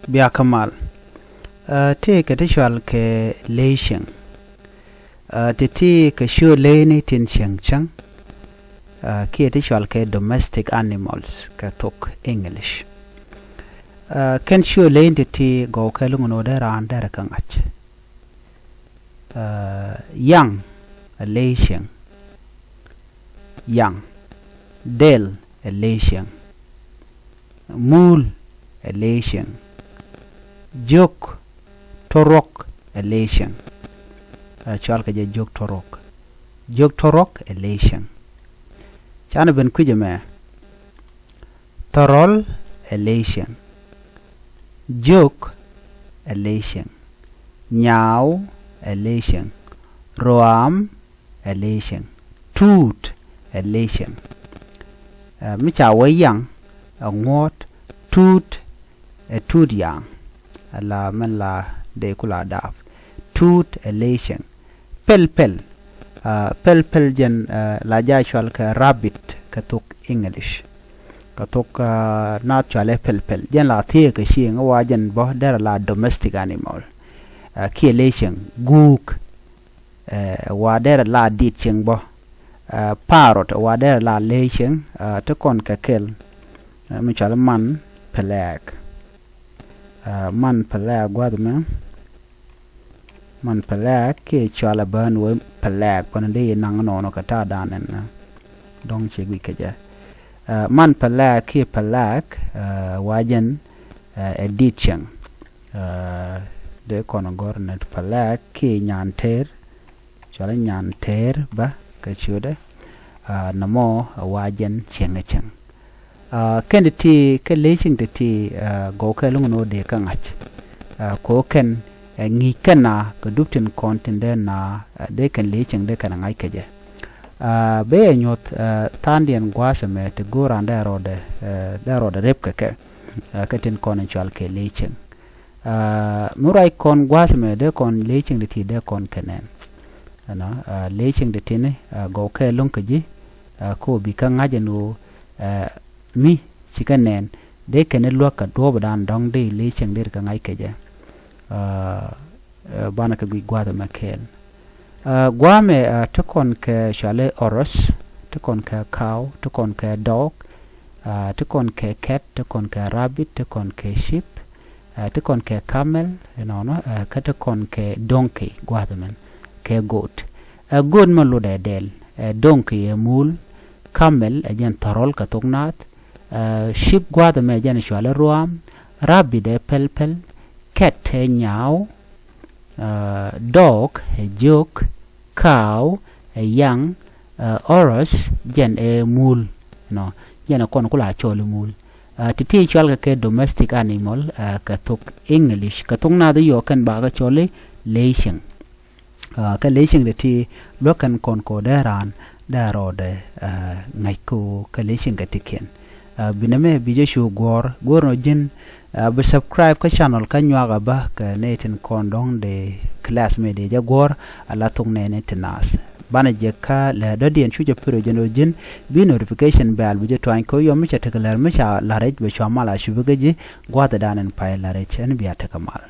bia kamal te ke tishwal ke leisheng te ke shu leyni tin cieŋ ke tishwal ke domestic animals ke Thok English ken shu leyni te go ke lungono de ran der kangach yang leisheng yang del leisheng mul leisheng jok torok leisheng chwal ka je jok torok leisheng chana ben kujeme torol leisheng jok leisheng nyaw leisheng roam leisheng tut leisheng mi cha we yang ngot tut tut yang la men la de kula daf tut leisheng pel jen la ja chwal ka rabbit ka Thok English ka Thok Nath chwal pel jen la the ka shi wa jen bo der la domestic animal ki leisheng guk wa der la dit cheng bo parrot wa der la leisheng to kon ka kel mi chwal man pelag guadme man pelag ke chwala ban we pelag panande nang no ka ta danen dong che wi keja man pelag ke pelag wajen edicheng de kon gornet pelag ke nyanter chwala nyanter ba ka chude namo wajen cieŋ ken ti ke leisheng ti go ke lungono de kangach ko ken ngi kana ka duptin kontinde na de ken leisheng de kana ngai keje be nyot tandien gwaseme te goran da rode rep ke tin kon chwal ke leisheng murai kon gwaseme de kon leisheng de ti de kon kenen ana leisheng de tine go ke lunkaji ko bi ka ngaje no mi chikanen de kene luaka dob dan dong de leisheng de ka ngai keje bana ka gwi gwada makel gwame to kon ke shale oros to kon ke cow to kon ke dog to kon ke cat to kon ke rabbit to kon ke sheep to kon ke camel no ka to kon ke donkey gwada men ke goat goat man lo de del donkey mul camel ajen tarol ka Thok Nath sheep gwada me jen shwale ruam rabbit de pel cat nyaw dog jok cow yang oros jen mul no jen kon kula chole mul titi chwal ke domestic animal ka Thok English ka Thok Nath yo kan ba ka chole leisheng ka leisheng de ti lokan kon ko deran darode ngai ko ka leisheng ka tiken biname bije shu gor no jin be subscribe ka channel ka nywaga ba ka netin kondong de class me de jagor ala tung ne netinas bana je ka la dodien chu je pro jeno jin bi notification bell bije twan ko yo mi cha teklar mi cha la rej be chwa mala shu be je gwata danen pa la rej en biya takamal